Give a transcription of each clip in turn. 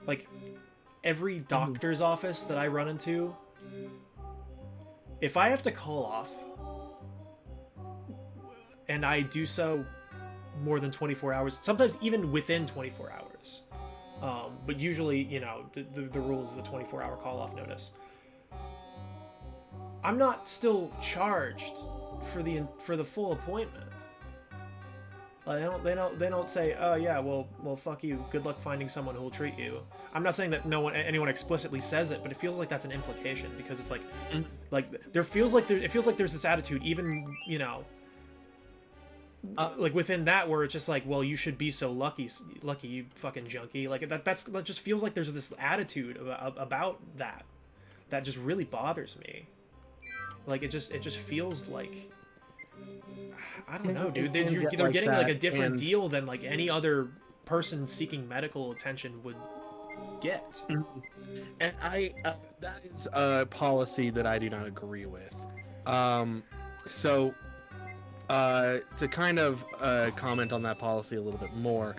like every doctor's office that I run into, if I have to call off and I do so more than 24 hours, sometimes even within 24 hours, but usually, you know, the rule is the 24-hour call-off notice, I'm not still charged for the full appointment. Like, they don't say, oh yeah, well fuck you, good luck finding someone who will treat you. I'm not saying that anyone explicitly says it, but it feels like that's an implication, because it's like, it feels like there's this attitude, even, you know, like within that, where it's just like, well, you should be so lucky, you fucking junkie. Like that just feels like there's this attitude about that just really bothers me. Like it just feels like, I don't know, dude. They're getting like a different deal than like any other person seeking medical attention would get. And that is a policy that I do not agree with. So to kind of comment on that policy a little bit more,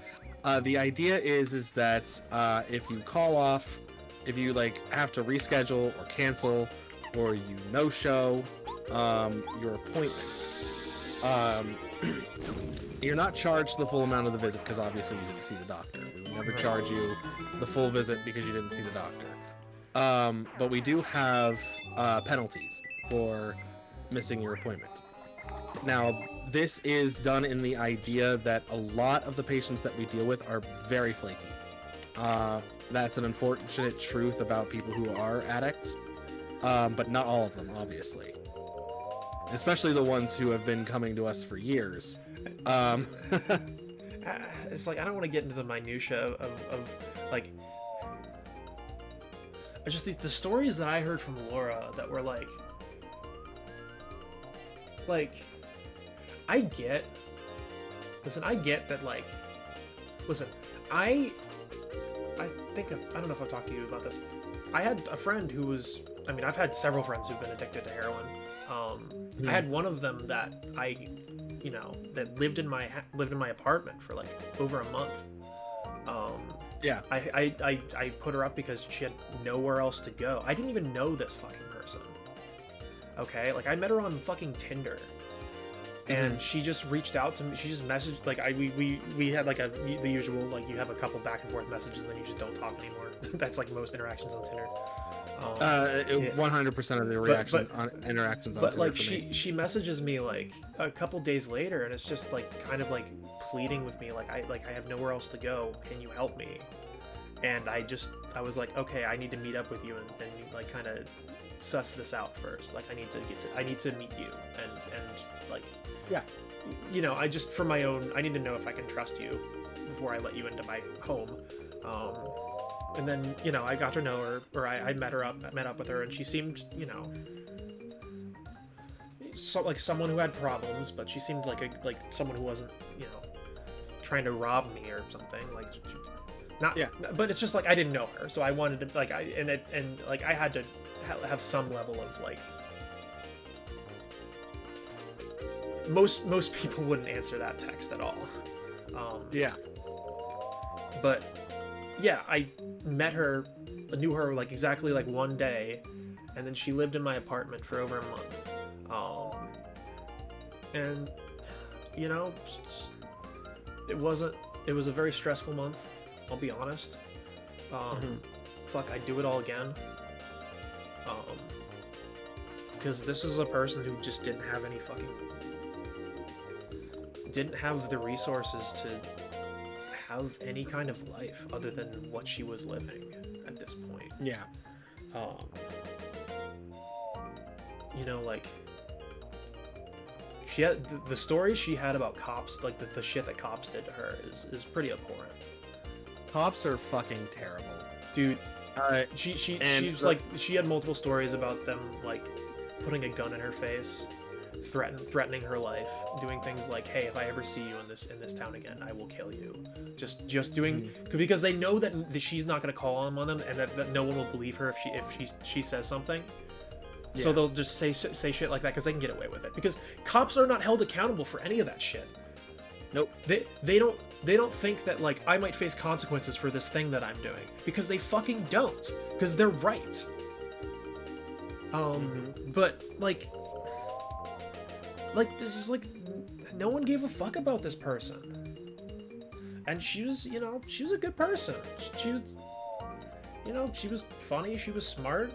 the idea is that if you call off, if you like have to reschedule or cancel, or you no-show your appointment, you're not charged the full amount of the visit, because obviously you didn't see the doctor. We would never charge you the full visit because you didn't see the doctor. But we do have penalties for missing your appointment. Now, this is done in the idea that a lot of the patients that we deal with are very flaky. That's an unfortunate truth about people who are addicts, but not all of them, obviously. Especially the ones who have been coming to us for years. It's like, I don't want to get into the minutia of like, I just think the stories that I heard from Laura that were like I get that, like, listen, I don't know if I've talked to you about this. I had a friend who was, I mean, I've had several friends who've been addicted to heroin. I had one of them that that lived in my apartment for like over a month. Yeah. I put her up because she had nowhere else to go. I didn't even know this fucking person. Okay, like I met her on fucking Tinder, and she just reached out to me. She just messaged, like, we had like the usual, like, you have a couple back and forth messages and then you just don't talk anymore. That's like most interactions on Tinder. 100% of the interactions on but Tinder, like for me. she messages me like a couple days later, and it's just like kind of like pleading with me, like I have nowhere else to go, can you help me? And I was like, okay, I need to meet up with you and like kind of suss this out first. Like I need to meet you and like, yeah, you know, I just, for my own, I need to know if I can trust you before I let you into my home. And then, you know, I got to know her, or I met up with her, and she seemed, you know, like someone who had problems, but she seemed like someone who wasn't, you know, trying to rob me or something. Like, not, yeah. But it's just like I didn't know her, so I wanted to, like, I had to have some level of like. Most people wouldn't answer that text at all. Yeah. But yeah, I met her, knew her like exactly like one day, and then she lived in my apartment for over a month. And you know, it was a very stressful month, I'll be honest. Fuck, I'd do it all again. Because this is a person who just didn't have the resources to have any kind of life other than what she was living at this point. Yeah. You know, like, she had the stories she had about cops, like the shit that cops did to her is pretty abhorrent. Cops are fucking terrible, dude. She was like, she had multiple stories about them like putting a gun in her face, threatening her life, doing things like, hey, if I ever see you in this town again, I will kill you. Just doing, because they know that she's not going to call on them, and that no one will believe her if she says something. Yeah. So they'll just say shit like that because they can get away with it, because cops are not held accountable for any of that shit. Nope. They don't think that like I might face consequences for this thing that I'm doing, because they fucking don't, because they're right. But like this is like no one gave a fuck about this person, and she was a good person. She was she was funny, she was smart.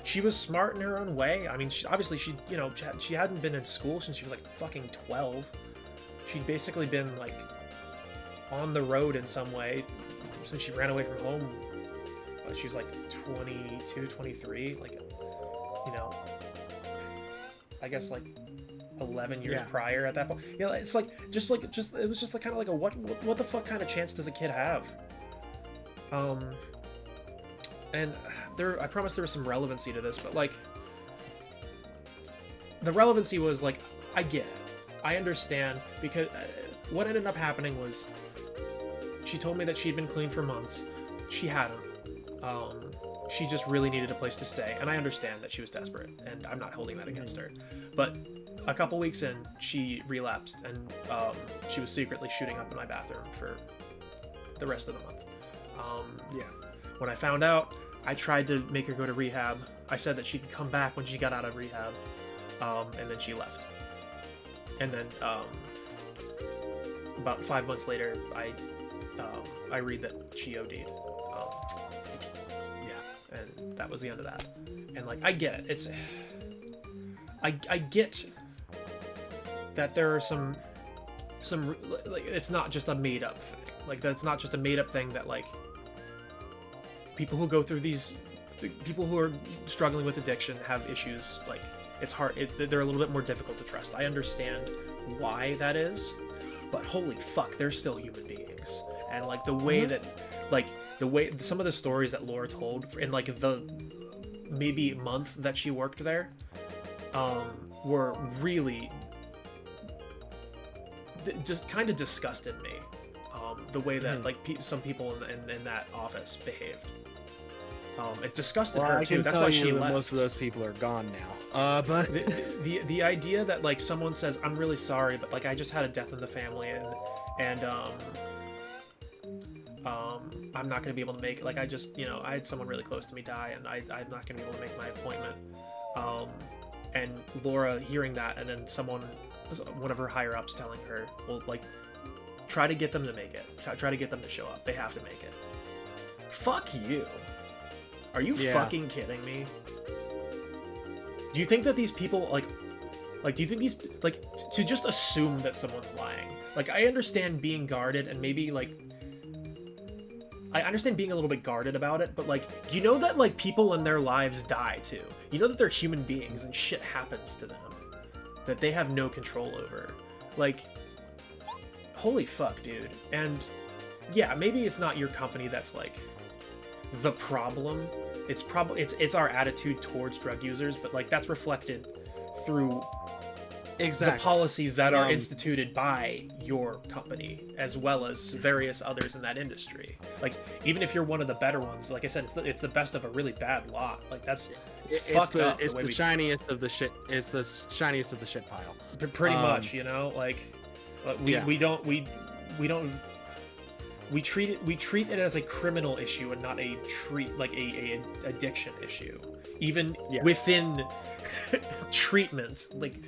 She was smart in her own way. I mean, obviously she hadn't been in school since she was like fucking 12. She'd basically been like on the road in some way since she ran away from home. She was like 22, 23, like, I guess like 11 years prior at that point. It's like it was just like kind of like a what the fuck kind of chance does a kid have? And I promise there was some relevancy to this, but like the relevancy was like, I get it, I understand, because what ended up happening was she told me that she'd been clean for months. She hadn't. She just really needed a place to stay, and I understand that she was desperate, and I'm not holding that against her. But a couple weeks in, she relapsed, and she was secretly shooting up in my bathroom for the rest of the month. When I found out, I tried to make her go to rehab. I said that she could come back when she got out of rehab, and then she left. And then about 5 months later, I read that she OD'd. And that was the end of that. And like, I get it. I get that there are some like, it's not just a made up thing. Like, that's not just a made up thing that like people who go through people who are struggling with addiction have issues. Like, it's hard. They're a little bit more difficult to trust. I understand why that is, but holy fuck, they're still human beings. And like the way that, like the way some of the stories that Laura told in like the maybe month that she worked there, were really just kind of disgusted me. The way that like some people in that office behaved. It disgusted her too. That's why she left. Most of those people are gone now. But the idea that like someone says, "I'm really sorry, but like I just had a death in the family, and I'm not going to be able to make it. Like I just I had someone really close to me die, and I'm not going to be able to make my appointment." And Laura hearing that, and then one of her higher ups telling her, "Well, like try to get them to make it. Try to get them to show up. They have to make it." Fuck you. Are you fucking kidding me? Do you think that these people like do you think these like to just assume that someone's lying? Like, I understand being guarded, and maybe like I understand being a little bit guarded about it, but like, you know that like people in their lives die too. You know that they're human beings and shit happens to them that they have no control over. Like, holy fuck, dude. And yeah, maybe it's not your company that's like the problem. It's probably it's our attitude towards drug users, but like that's reflected through the policies that are instituted by your company, as well as various others in that industry. Like, even if you're one of the better ones, like I said, it's the best of a really bad lot. Like, it's fucked up. It's the shiniest of the shit. It's the shiniest of the shit pile. Pretty much, like we treat it as a criminal issue and not a addiction issue. Even within treatment, like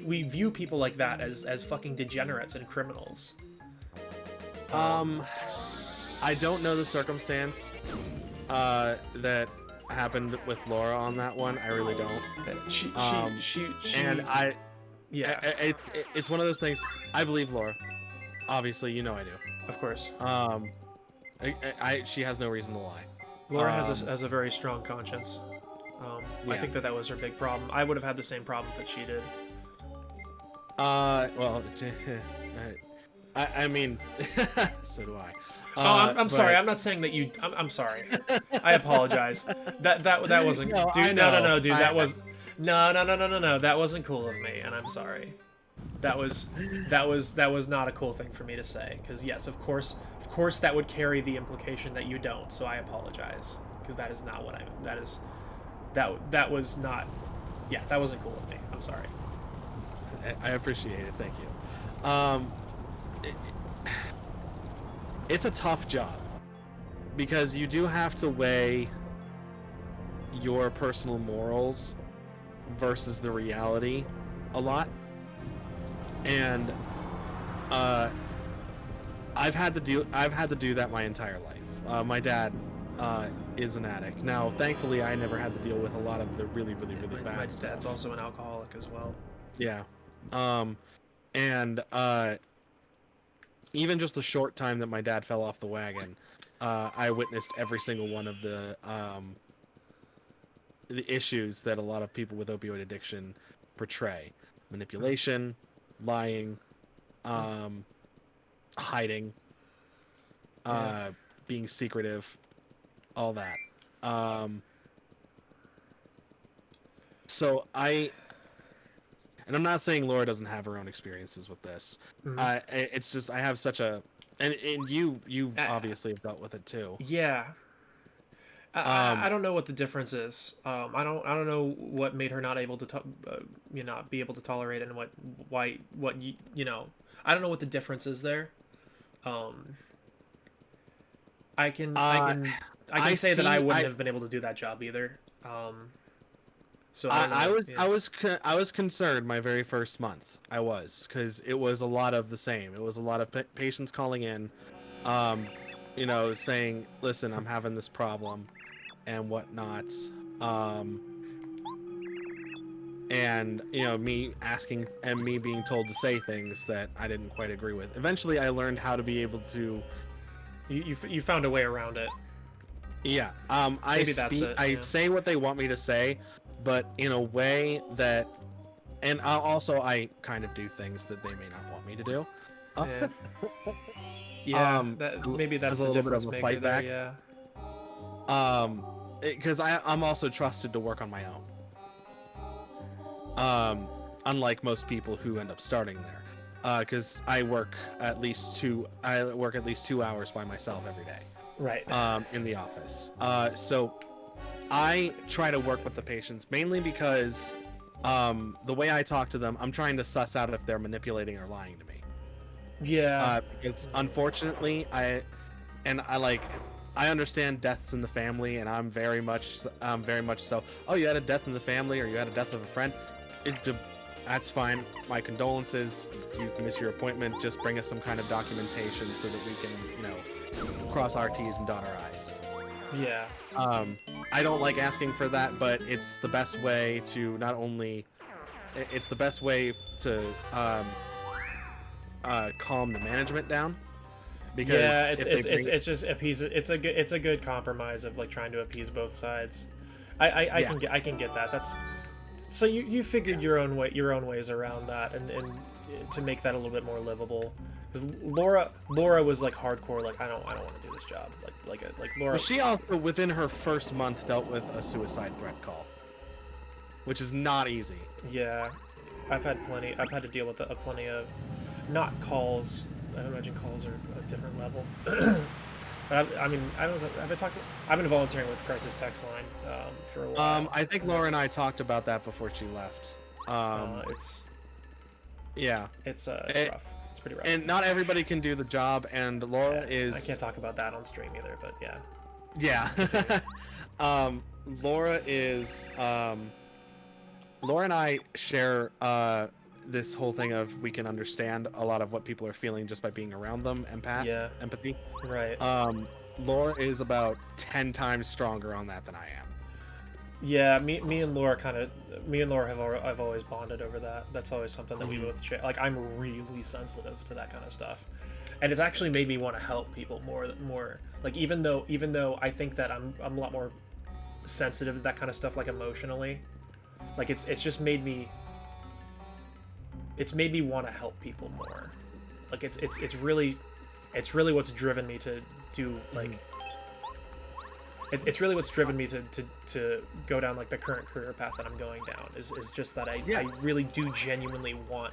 we view people like that as fucking degenerates and criminals. I don't know the circumstance that happened with Laura on that one. I really don't. It's one of those things. I believe Laura. Obviously, I do. Of course. She has no reason to lie. Laura has a very strong conscience. I think that was her big problem. I would have had the same problems that she did. Well, I mean, so do I. I'm sorry. I'm not saying that you. I'm sorry. I apologize. That wasn't. No, dude, no, dude. That was. No. That wasn't cool of me, and I'm sorry. That was not a cool thing for me to say. Because yes, of course, that would carry the implication that you don't. So I apologize, because that is not what I. That was not. Yeah, that wasn't cool of me. I'm sorry. I appreciate it. Thank you. it, it's a tough job because you do have to weigh your personal morals versus the reality a lot. And I've had to do that my entire life. My dad is an addict. Now, thankfully, I never had to deal with a lot of the really bad stuff. My dad's also an alcoholic as well. Yeah. And even just the short time that my dad fell off the wagon, I witnessed every single one of the issues that a lot of people with opioid addiction portray: manipulation, lying, hiding, being secretive, all that. So and I'm not saying Laura doesn't have her own experiences with this. It's just I have such a, and you obviously have dealt with it too. Yeah. I don't know what the difference is. I don't know what made her not able to not be able to tolerate it, and why you know, I don't know what the difference is there. I can say that I wouldn't have been able to do that job either. So I was concerned my very first month. I was, because it was a lot of the same. It was a lot of patients calling in, you know, saying, "Listen, I'm having this problem," and whatnot. And you know, me asking and me being told to say things that I didn't quite agree with. Eventually, I learned how to be able to. You found a way around it. Yeah. I say what they want me to say, but in a way that, and I kind of do things that they may not want me to do. Yeah. Maybe that's a little bit of a fight there, back. Yeah. Because I'm also trusted to work on my own. Unlike most people who end up starting there. Because I work at least 2 hours by myself every day. Right. In the office. So I try to work with the patients mainly because the way I talk to them, I'm trying to suss out if they're manipulating or lying to me. Yeah. Because unfortunately, I understand deaths in the family, and I'm very much so. Oh, you had a death in the family, or you had a death of a friend. That's fine. My condolences. You miss your appointment. Just bring us some kind of documentation so that we can, you know, cross our T's and dot our I's. Yeah. I don't like asking for that, but it's the best way to calm the management down. Because yeah, it's just it's a good compromise of like trying to appease both sides. I can get that. That's so you figured your own ways around that and to make that a little bit more livable. Because Laura was like hardcore, like I don't want to do this job, like Laura. Well, she also within her first month dealt with a suicide threat call, which is not easy. Yeah, I've had to deal with plenty of not calls. I imagine calls are a different level. But I mean, I don't know. I've been volunteering with Crisis Text Line for a while. I think Laura and I talked about that before she left. It's rough. It's pretty rough. And not everybody can do the job, and Laura is. I can't talk about that on stream either, but yeah. Yeah. Laura is. Laura and I share this whole thing of we can understand a lot of what people are feeling just by being around them. Empathy. Right. Laura is about 10 times stronger on that than I am. Yeah, me and Laura have always bonded over that. That's always something that we both share. Like I'm really sensitive to that kind of stuff, and it's actually made me want to help people more. Like even though I think that I'm a lot more sensitive to that kind of stuff, like emotionally, like it's just made me. It's made me want to help people more. Like it's really what's driven me to do like. It's really what's driven me to go down like the current career path that I'm going down is just that I really do genuinely want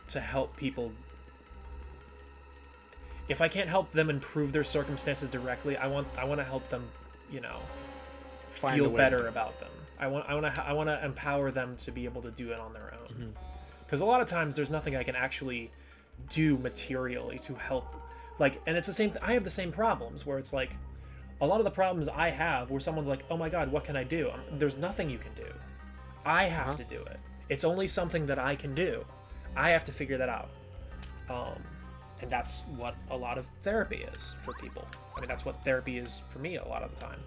to help people. If I can't help them improve their circumstances directly, I want to help them, you know, feel better about them. I want to empower them to be able to do it on their own. Because a lot of times there's nothing I can actually do materially to help. Like, and it's the same. I have the same problems where it's like, a lot of the problems I have where someone's like, oh my god, what can I do? There's nothing you can do. I have to do it. It's only something that I can do. I have to figure that out. And that's what a lot of therapy is for people. I mean, that's what therapy is for me a lot of the time.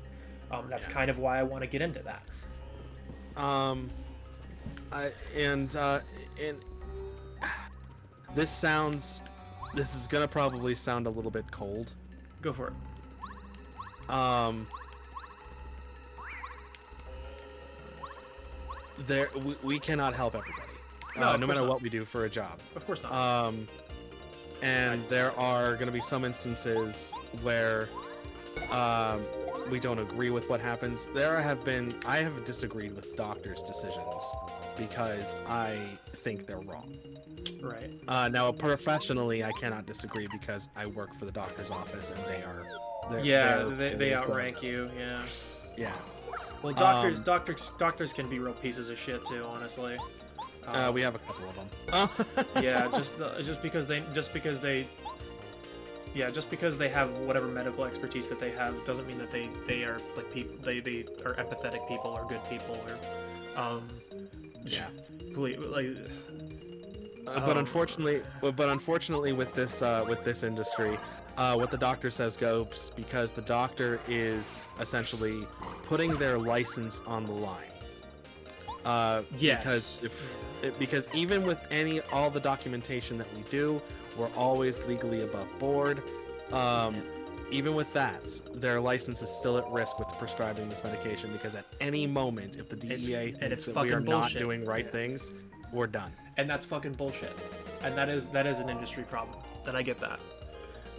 That's kind of why I want to get into that. This is gonna probably sound a little bit cold. Go for it. We cannot help everybody. No matter not. what we do for a job. Of course not. And there are going to be some instances where we don't agree with what happens. I have disagreed with doctors' decisions because I think they're wrong. Right. Now, professionally, I cannot disagree because I work for the doctor's office and they outrank you. Yeah. Yeah. Well, doctors can be real pieces of shit too, honestly. We have a couple of them. Yeah, just because they have whatever medical expertise that they have doesn't mean that they are like people. They are empathetic people or good people or yeah. Like. But unfortunately, with this industry, what the doctor says goes because the doctor is essentially putting their license on the line. Yes. Because even with all the documentation that we do, we're always legally above board. Even with that, their license is still at risk with prescribing this medication because at any moment, if the DEA thinks that we are not doing right things, we're done. And that's fucking bullshit. And that is an industry problem. And I get that.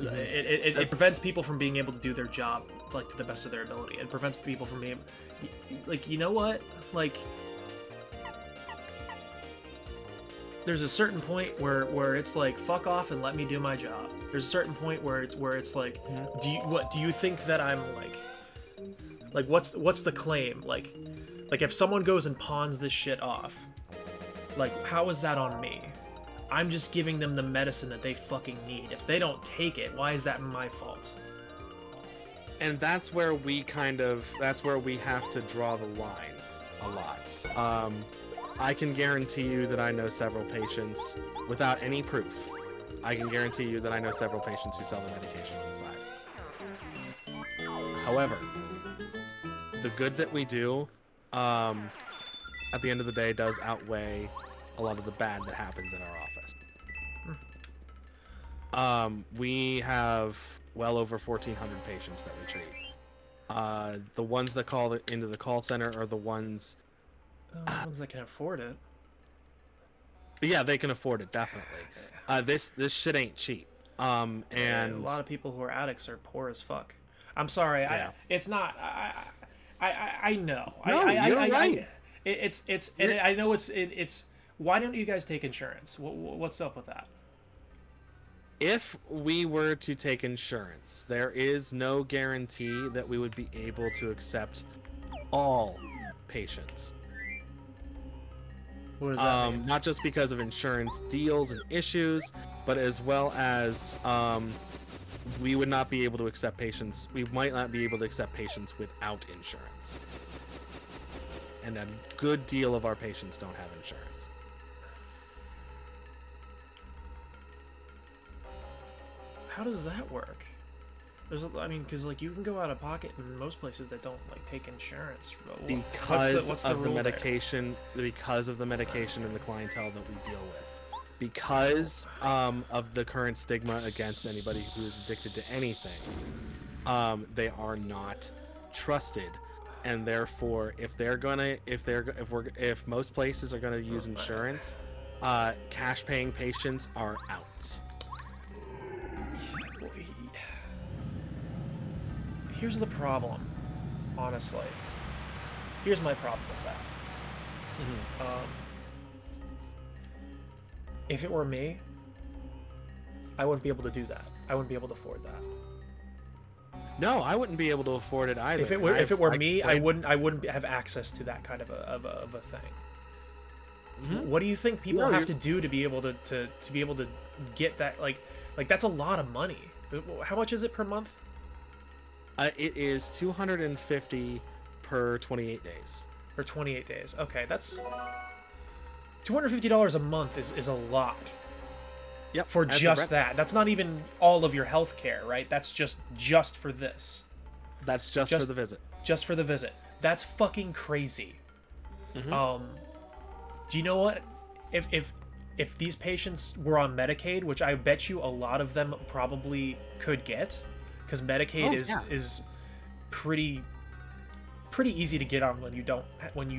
Mm-hmm. It prevents people from being able to do their job like to the best of their ability. It prevents people from being like, you know what? Like, there's a certain point where it's like, fuck off and let me do my job. There's a certain point where it's like, do you think that I'm like what's the claim? Like if someone goes and pawns this shit off, like, how is that on me? I'm just giving them the medicine that they fucking need. If they don't take it, why is that my fault? And that's where we have to draw the line a lot. I can guarantee you that I know several patients without any proof. I can guarantee you that I know several patients who sell the medication on the side. However, the good that we do, at the end of the day, does outweigh a lot of the bad that happens in our office. We have well over 1,400 patients that we treat. The ones that call into the call center are the ones that can afford it. Yeah, they can afford it, definitely. This shit ain't cheap. And a lot of people who are addicts are poor as fuck. I'm sorry, yeah. It's not. I know. No, you're right. And I know it's. Why don't you guys take insurance? What's up with that? If we were to take insurance, there is no guarantee that we would be able to accept all patients. What does that mean? Not just because of insurance deals and issues, but as well as we would not be able to accept patients. We might not be able to accept patients without insurance. And a good deal of our patients don't have insurance. How does that work? Because like you can go out of pocket in most places that don't like take insurance. Because of the medication, because of the medication and the clientele that we deal with, because of the current stigma against anybody who is addicted to anything, they are not trusted, and therefore, if most places are gonna use insurance, cash paying patients are out. Here's the problem, honestly. Here's my problem with that. Mm-hmm. If it were me, I wouldn't be able to do that. I wouldn't be able to afford that. No, I wouldn't be able to afford it either. If it were me, I wouldn't have access to that kind of a thing. What do you think people No, have you're- to do to be able to be able to get that, like that's a lot of money. How much is it per month? It is 250 per 28 days. For 28 days. Okay, that's $250 a month is a lot Yep. for that's a just rent- that. That's not even all of your health care, right? That's just for this. That's just just- for the visit. Just for the visit. That's fucking crazy. Mhm. Do you know what? If these patients were on Medicaid, which I bet you a lot of them probably could get, because Medicaid is pretty easy to get on when you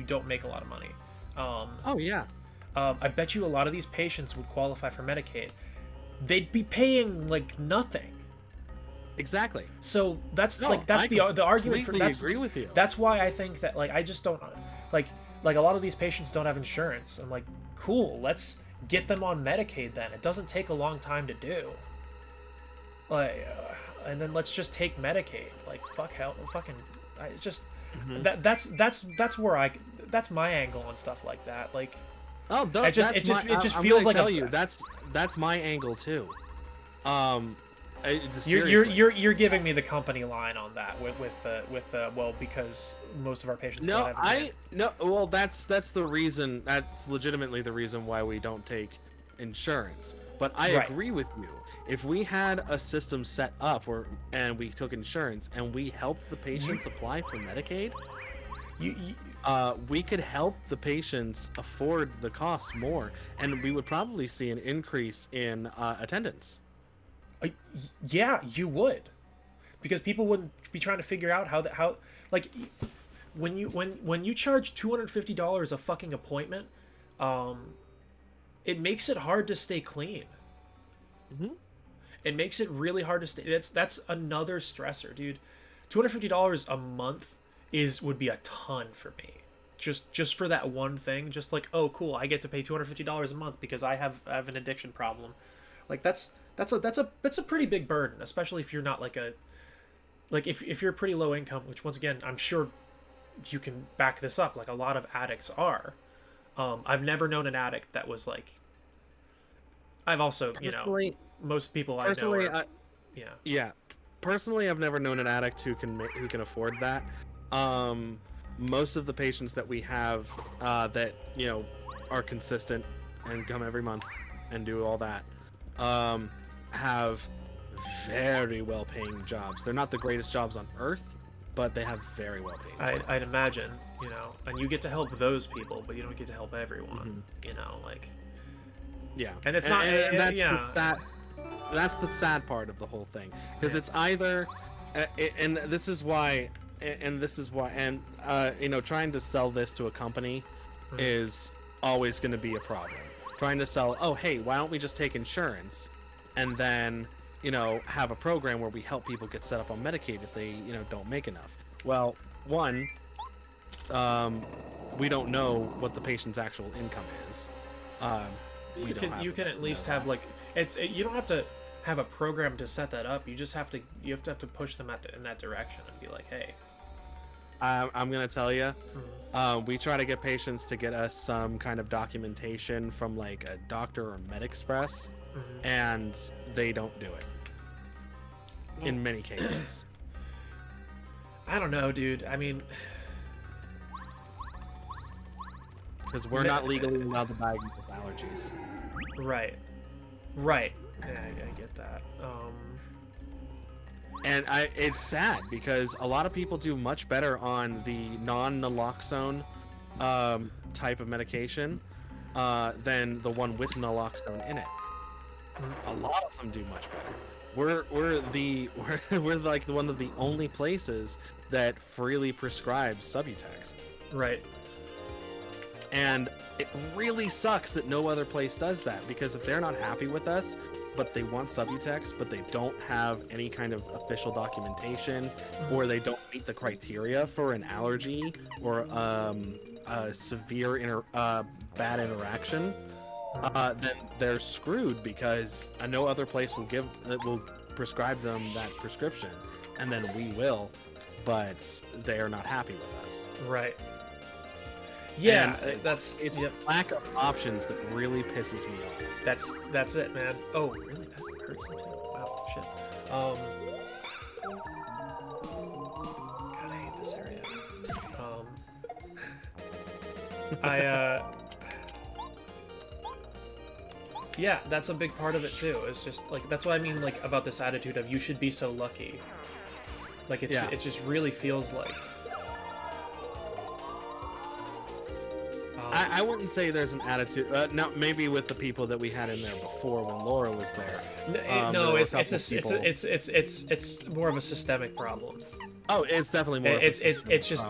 don't make a lot of money. Oh yeah. I bet you a lot of these patients would qualify for Medicaid. They'd be paying like nothing. Exactly. So that's No, that's I the argument for completely that's agree with you. That's why I think that I just don't like a lot of these patients don't have insurance. I'm like, cool, let's get them on Medicaid then. It doesn't take a long time to do. And then let's just take Medicaid. Like fucking I just that's where that's my angle on stuff like that. Like Oh, it just I'm feels gonna like tell you that's my angle too. You're giving me the company line on that with well, because most of our patients don't have well that's the reason, that's legitimately the reason why we don't take insurance. But I Right. agree with you. If we had a system set up and we took insurance and we helped the patients apply for Medicaid, you we could help the patients afford the cost more, and we would probably see an increase in attendance. yeah, you would, because people wouldn't be trying to figure out how like when you charge $250 a fucking appointment, it makes it hard to stay clean. Mhm. It makes it really hard to stay. That's another stressor, dude. $250 a month would be a ton for me. Just for that one thing, just like, oh cool, I get to pay $250 a month because I have an addiction problem. Like that's a pretty big burden, especially if you're not if you're pretty low income, which once again, I'm sure you can back this up, like a lot of addicts are. I've never known an addict that was like, I've also, Personally, most people I know personally, are, yeah. Personally, I've never known an addict who can afford that. Most of the patients that we have that are consistent and come every month and do all that have very well-paying jobs. They're not the greatest jobs on earth, but they have very well-paying jobs. I'd imagine, and you get to help those people, but you don't get to help everyone, Yeah, and it's not, and that's yeah. that's the sad part of the whole thing, because it's either, and this is why, trying to sell this to a company is always going to be a problem. Trying to sell, oh hey, why don't we just take insurance, and then have a program where we help people get set up on Medicaid if they don't make enough. Well, one, we don't know what the patient's actual income is. You can at least have you don't have to have a program to set that up. You just have to push them in that direction and be like, hey, I'm gonna tell you, we try to get patients to get us some kind of documentation from like a doctor or MedExpress, and they don't do it in many cases. I don't know, dude. I mean, because we're not legally allowed to diagnose allergies. Right. Yeah, I get that. And it's sad because a lot of people do much better on the non-naloxone type of medication than the one with naloxone in it. A lot of them do much better. We're like one of the only places that freely prescribes Subutex. Right. And it really sucks that no other place does that, because if they're not happy with us, but they want Subutex, but they don't have any kind of official documentation, or they don't meet the criteria for an allergy or a severe bad interaction, then they're screwed, because no other place will prescribe them that prescription, and then we will, but they are not happy with us. Right. Yeah, And that's it's yep. lack of options that really pisses me off. That's it, man. Oh, really? That hurts him too. Wow, shit. God, I hate this area. Um, I yeah, that's a big part of it too. It's just like that's what I mean, like about this attitude of you should be so lucky. Like it just really feels like. I wouldn't say there's an attitude. No, maybe with the people that we had in there before when Laura was there. No, there it's more of a systemic problem. Oh, it's definitely more. It's just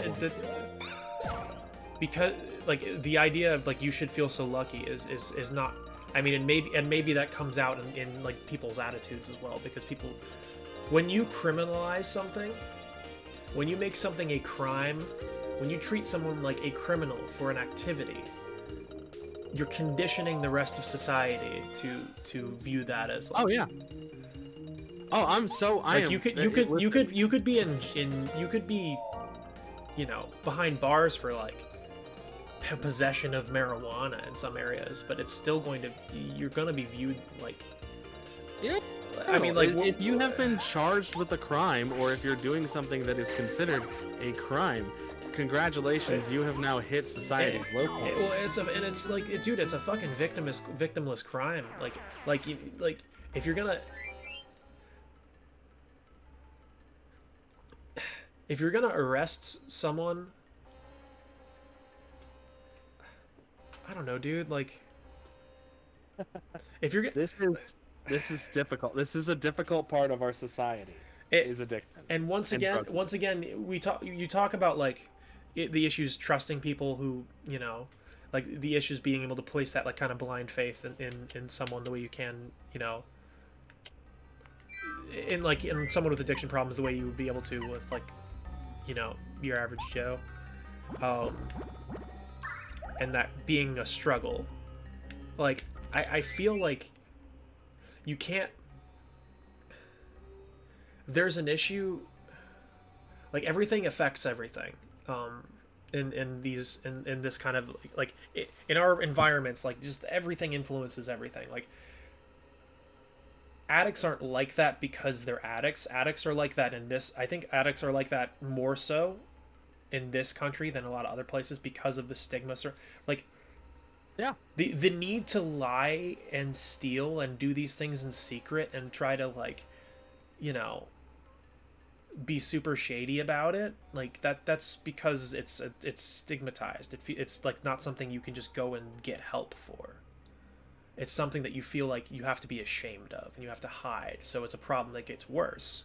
because like the idea of like you should feel so lucky is not. I mean, and maybe that comes out in like people's attitudes as well, because people, when you criminalize something, when you make something a crime, when you treat someone like a criminal for an activity, you're conditioning the rest of society to view that as like, oh yeah. Oh, you could be you could be, you know, behind bars for like possession of marijuana in some areas, but it's still you're going to be viewed like, yeah. I mean, like, if you have been charged with a crime, or if you're doing something that is considered a crime, congratulations, you have now hit society's low point. Well, it's like, dude, it's a fucking victimless crime. Like if you're gonna arrest someone, I don't know, dude. Like, if you're this is difficult. This is a difficult part of our society. Is addiction. And once again, you talk about like the issues trusting people who, you know, like the issues being able to place that like kind of blind faith in someone the way you can, you know, in someone with addiction problems the way you would be able to with like, you know, your average Joe. And that being a struggle. Like, I feel like you can't... There's an issue... Like, everything affects everything. In this kind of... Like, in our environments, like, just everything influences everything. Like, addicts aren't like that because they're addicts. Addicts are like that in this... I think addicts are like that more so in this country than a lot of other places because of the stigma. Like, yeah, the need to lie and steal and do these things in secret and try to, like, you know, be super shady about it, like that's because it's stigmatized. It's like not something you can just go and get help for. It's something that you feel like you have to be ashamed of and you have to hide, so it's a problem that gets worse,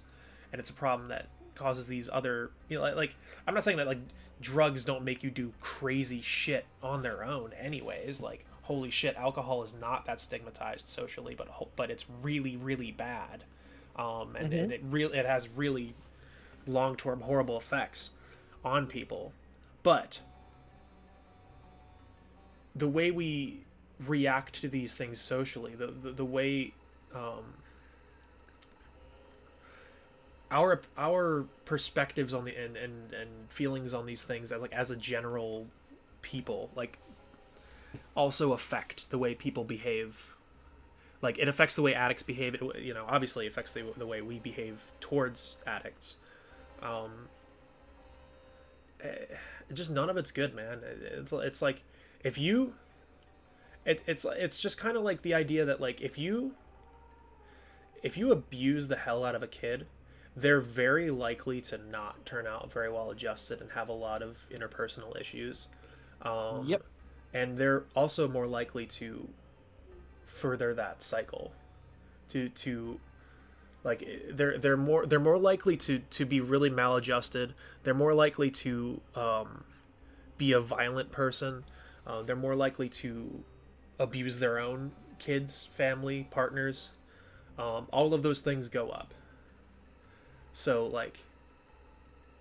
and it's a problem that causes these other, you know, like I'm not saying that like drugs don't make you do crazy shit on their own anyways. Like, holy shit, alcohol is not that stigmatized socially, but it's really, really bad, and it has really long-term horrible effects on people. But the way we react to these things socially, the way our perspectives on the and feelings on these things as a general people, like, also affect the way people behave. Like, it affects the way addicts behave. It, you know, obviously affects the way we behave towards addicts. Just none of it's good, man. It's like if you it's just kind of like the idea that, like, if you abuse the hell out of a kid, they're very likely to not turn out very well adjusted and have a lot of interpersonal issues. Yep. And they're also more likely to further that cycle, to like they're more likely to be really maladjusted. They're more likely to be a violent person. They're more likely to abuse their own kids, family, partners. All of those things go up. So, like,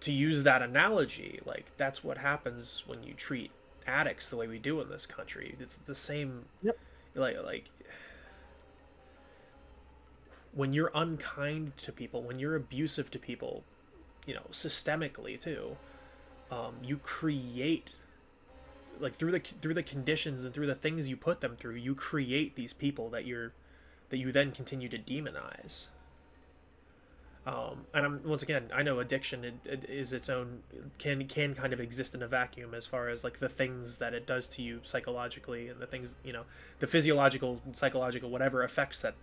to use that analogy, like, that's what happens when you treat addicts the way we do in this country. It's the same. Yep. Like when you're unkind to people, when you're abusive to people, you know, systemically too, you create like through the conditions and through the things you put them through, you create these people that you then continue to demonize. And once again, I know addiction it is its own, can kind of exist in a vacuum as far as like the things that it does to you psychologically, and the things, the physiological, psychological, whatever effects that,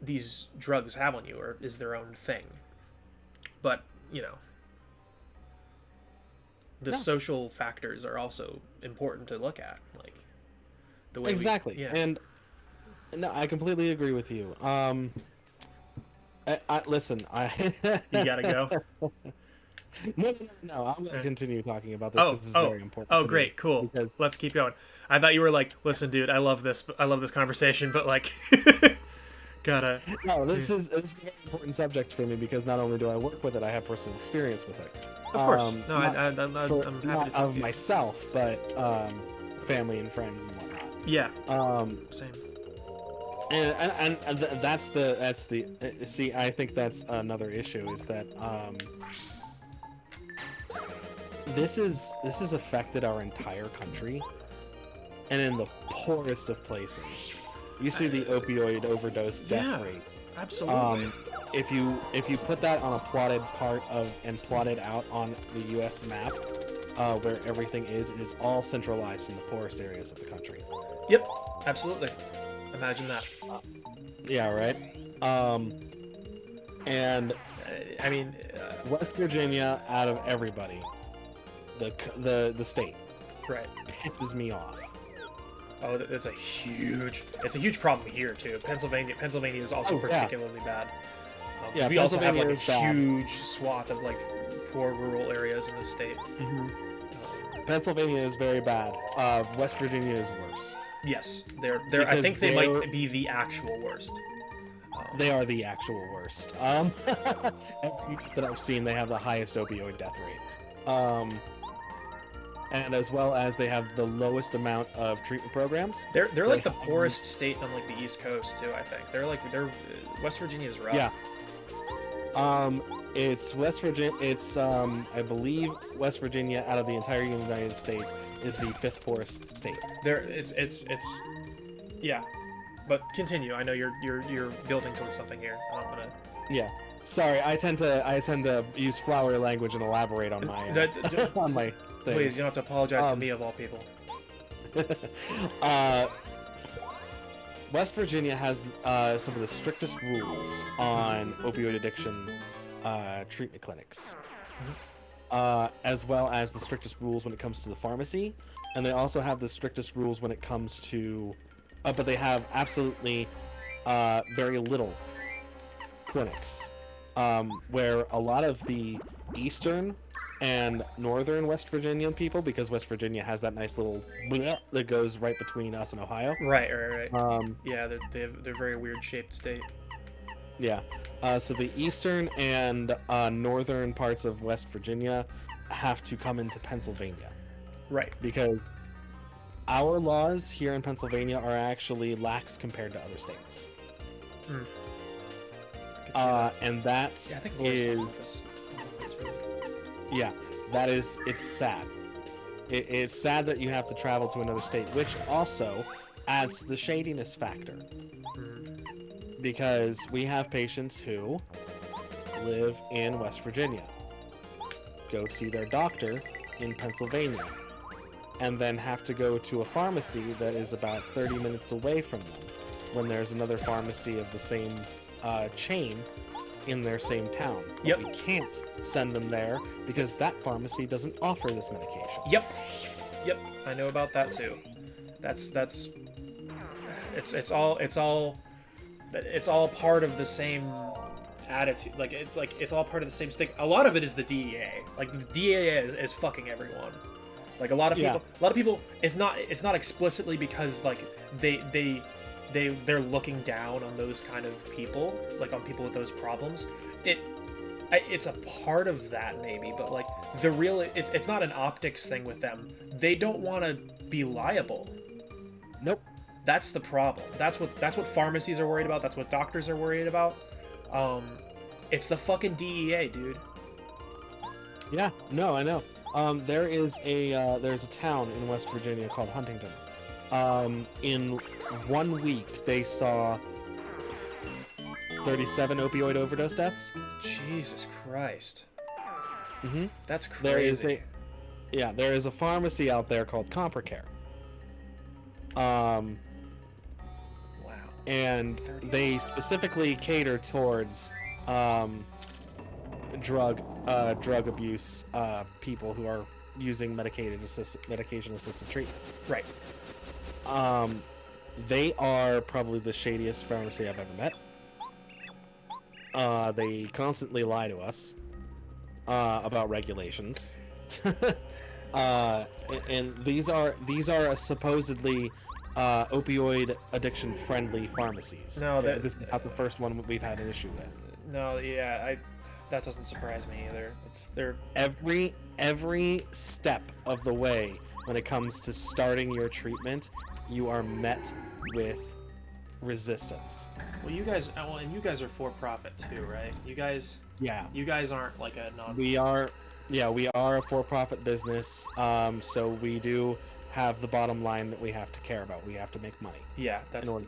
these drugs have on you, or is their own thing. But, the social factors are also important to look at, like the way exactly. And no, I completely agree with you. Listen, you gotta go. No, I'm going to continue talking about this because this is very important. Oh, great, cool. Because... Let's keep going. I thought you were like, listen, dude, I love this conversation, but like, gotta. No, this is a very important subject for me because not only do I work with it, I have personal experience with it. Of course. No, I'm happy not of myself, but family and friends and whatnot. Yeah. Same. And that's the see, I think that's another issue, is that this has affected our entire country, and in the poorest of places. You see the opioid overdose death rate. Absolutely. If you put that on a plotted plotted out on the U.S. map, where everything is, it is all centralized in the poorest areas of the country. Yep, absolutely. Imagine that. Yeah, right. And I mean, West Virginia, out of everybody, the state, right, pisses me off. Oh, it's a huge problem here too. Pennsylvania is also particularly bad. We also have like a huge swath of like poor rural areas in the state. Mm-hmm. Pennsylvania is very bad. West Virginia is worse. Yes, I think they might be the actual worst. They are the actual worst. Every that I've seen, they have the highest opioid death rate. And as well as they have the lowest amount of treatment programs. They're like the poorest state on like the East Coast too. I think they're West Virginia is rough. Yeah. It's West Virginia. It's I believe West Virginia, out of the entire United States, is the 5th poorest state. It's yeah. But continue. I know you're building towards something here. I'm gonna. Yeah. Sorry, I tend to use flowery language and elaborate on my on my things. Please, you don't have to apologize to me of all people. West Virginia has some of the strictest rules on opioid addiction treatment clinics, as well as the strictest rules when it comes to the pharmacy, and they also have the strictest rules when it comes to, but they have absolutely very little clinics, where a lot of the eastern and northern West Virginian people, because West Virginia has that nice little that goes right between us and Ohio. Right. Yeah, they're very weird shaped state. Yeah. So the eastern and northern parts of West Virginia have to come into Pennsylvania. Right. Because our laws here in Pennsylvania are actually lax compared to other states. And that is... Yeah, it's sad. It's sad that you have to travel to another state, which also adds the shadiness factor. Because we have patients who live in West Virginia, go see their doctor in Pennsylvania, and then have to go to a pharmacy that is about 30 minutes away from them, when there's another pharmacy of the same chain in their same town. But we can't send them there because that pharmacy doesn't offer this medication. Yep, I know about that too. It's all part of the same attitude. It's all part of the same stick. A lot of it is the DEA. Like the DEA is fucking everyone. Like a lot of people. It's not explicitly because like they're looking down on those kind of people, like on people with those problems. It's a part of that maybe, but like it's not an optics thing with them. They don't want to be liable. Nope. That's the problem. That's what pharmacies are worried about. That's what doctors are worried about. It's the fucking DEA, dude. Yeah, no, I know. There's a town in West Virginia called Huntington. In 1 week, they saw 37 opioid overdose deaths. Jesus Christ. Mm-hmm. That's crazy. There is a pharmacy out there called CompraCare. Wow. And they specifically cater towards drug abuse people who are using medication-assisted treatment. Right. They are probably the shadiest pharmacy I've ever met. They constantly lie to us about regulations. And these are supposedly opioid addiction friendly pharmacies. No, this is not the first one we've had an issue with. No, yeah, that doesn't surprise me either. They're every step of the way when it comes to starting your treatment, you are met with resistance. Well, you guys are for profit too, right? You guys aren't like a non. We are a for-profit business. So we do have the bottom line that we have to care about. We have to make money. Yeah, in order